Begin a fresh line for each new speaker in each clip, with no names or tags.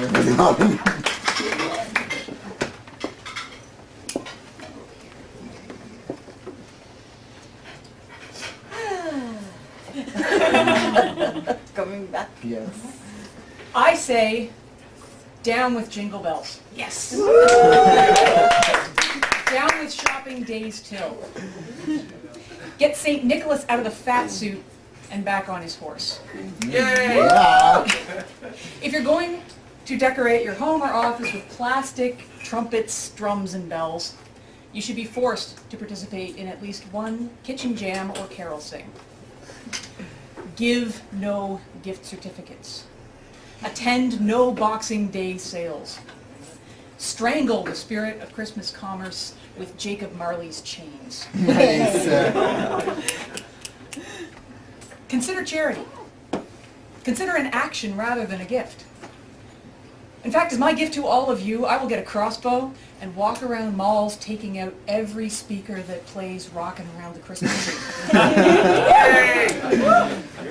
whatever's on.
Coming back.
Yes.
I say, down with Jingle Bells.
Yes.
Down with shopping days till. Get St. Nicholas out of the fat suit and back on his horse.
Yay! Yeah.
If you're going to decorate your home or office with plastic, trumpets, drums, and bells, you should be forced to participate in at least one kitchen jam or carol sing. Give no gift certificates. Attend no Boxing Day sales. Strangle the spirit of Christmas commerce with Jacob Marley's chains.
Nice.
Consider charity. Consider an action rather than a gift. In fact, as my gift to all of you, I will get a crossbow and walk around malls taking out every speaker that plays Rockin' Around the Christmas Tree.
You're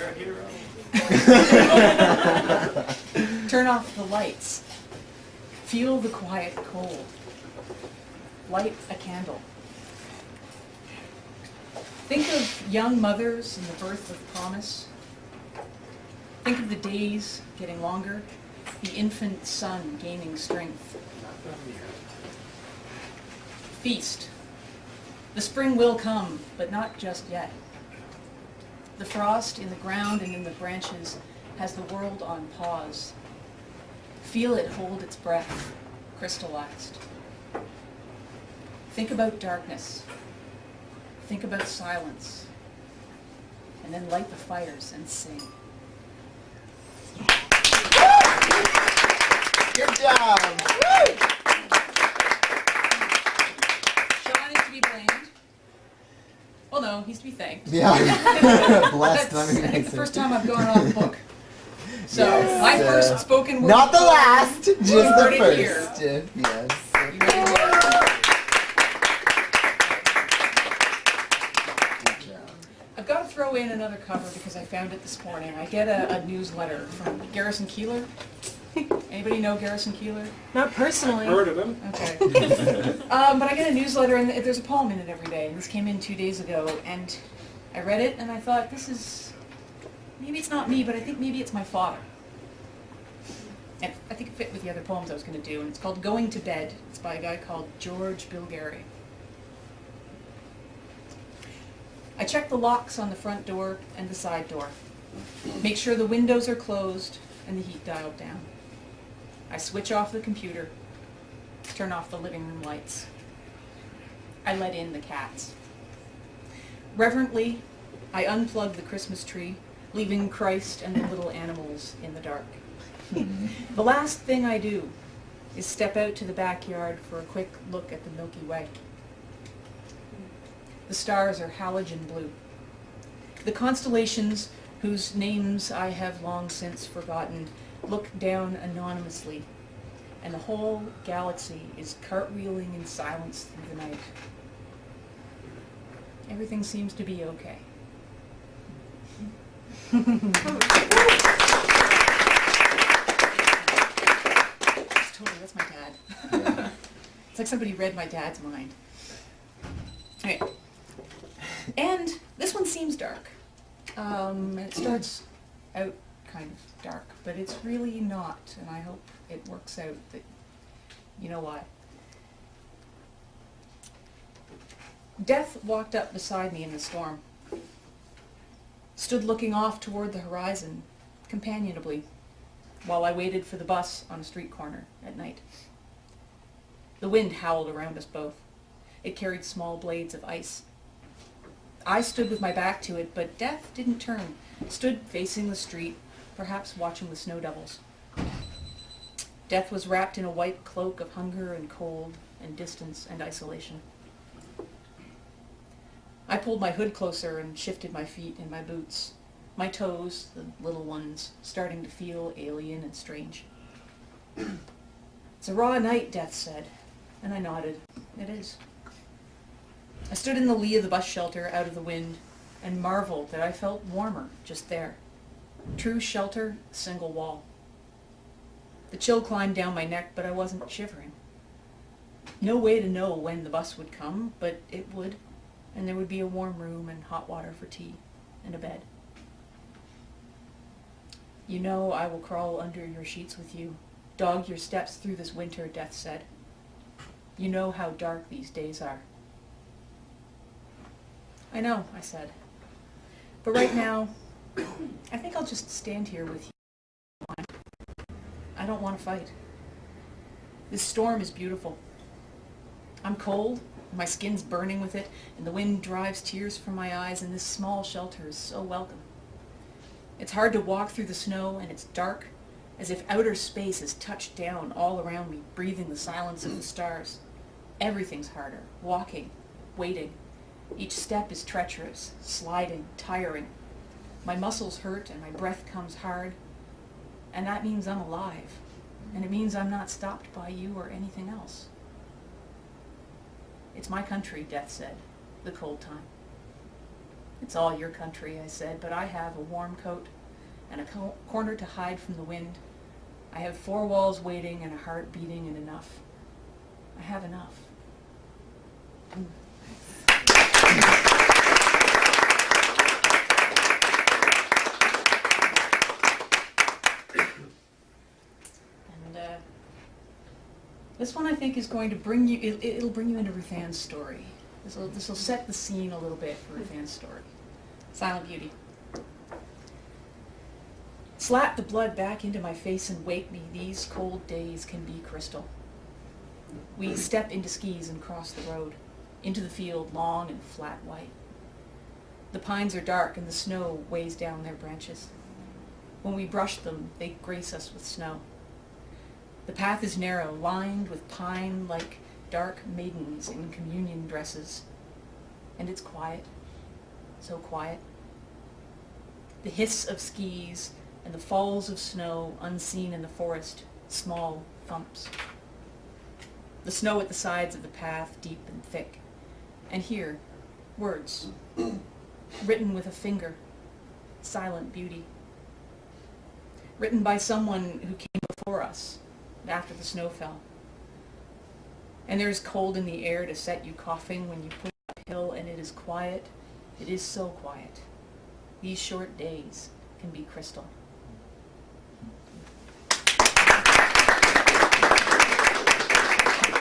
a hero.
Turn off the lights. Feel the quiet cold. Light a candle. Think of young mothers and the birth of promise. Think of the days getting longer, the infant son gaining strength. Feast. The spring will come, but not just yet. The frost in the ground and in the branches has the world on pause. Feel it hold its breath, crystallized. Think about darkness. Think about silence. And then light the fires and sing.
Good job.
Sean is to be blamed. Well, no, he's to be thanked.
Yeah. Blessed.
That's
I mean,
the first time I've gone off book. So,
Yes,
my first spoken word.
not the last, just
You heard
the
it
first.
here.
Yes.
You ready?
Good job.
I've got to throw in another cover because I found it this morning. I get a newsletter from Garrison Keillor. Anybody know Garrison Keillor?
Not personally.
Heard of him?
Okay. But I get a newsletter and there's a poem in it every day. And this came in 2 days ago and I read it and I thought, this is, maybe it's not me, but I think maybe it's my father. And I think it fit with the other poems I was going to do. And it's called Going to Bed. It's by a guy called George Bilgari. I check the locks on the front door and the side door. Make sure the windows are closed and the heat dialed down. I switch off the computer, turn off the living room lights. I let in the cats. Reverently, I unplug the Christmas tree, leaving Christ and the little animals in the dark. The last thing I do is step out to the backyard for a quick look at the Milky Way. The stars are halogen blue. The constellations, whose names I have long since forgotten, look down anonymously, and the whole galaxy is cartwheeling in silence through the night. Everything seems to be okay. That's my dad.
Yeah.
It's like somebody read my dad's mind. Okay. And this one seems dark. It starts out kind of dark, but it's really not, and I hope it works out that you know why. Death walked up beside me in the storm, stood looking off toward the horizon, companionably, while I waited for the bus on a street corner at night. The wind howled around us both. It carried small blades of ice. I stood with my back to it, but Death didn't turn, stood facing the street, perhaps watching the snow devils. Death was wrapped in a white cloak of hunger and cold and distance and isolation. I pulled my hood closer and shifted my feet in my boots, my toes, the little ones, starting to feel alien and strange. It's a raw night, Death said, and I nodded. It is. I stood in the lee of the bus shelter out of the wind and marveled that I felt warmer just there. True shelter, single wall. The chill climbed down my neck, but I wasn't shivering. No way to know when the bus would come, but it would, and there would be a warm room and hot water for tea and a bed. You know I will crawl under your sheets with you, dog your steps through this winter, Death said. You know how dark these days are. I know, I said. But right now, I think I'll just stand here with you. I don't want to fight. This storm is beautiful. I'm cold, my skin's burning with it, and the wind drives tears from my eyes, and this small shelter is so welcome. It's hard to walk through the snow, and it's dark, as if outer space is touched down all around me, breathing the silence of the stars. Everything's harder. Walking, waiting. Each step is treacherous, sliding, tiring. My muscles hurt, and my breath comes hard, and that means I'm alive, and it means I'm not stopped by you or anything else. It's my country, Death said, the cold time. It's all your country, I said, but I have a warm coat and a corner to hide from the wind. I have 4 walls waiting and a heart beating and enough. I have enough. And this one I think is going to bring you, it'll bring you into Ruth Ann's story. This will set the scene a little bit for Ruth Ann's story. Silent Beauty. Slap the blood back into my face and wake me. These cold days can be crystal. We step into skis and cross the road, into the field, long and flat white. The pines are dark and the snow weighs down their branches. When we brush them, they grace us with snow. The path is narrow, lined with pine like dark maidens in communion dresses. And it's quiet, so quiet. The hiss of skis and the falls of snow unseen in the forest, small thumps. The snow at the sides of the path, deep and thick. And here, words, written with a finger, Silent Beauty. Written by someone who came before us, after the snow fell. And there is cold in the air to set you coughing when you push uphill, and it is quiet. It is so quiet. These short days can be crystal.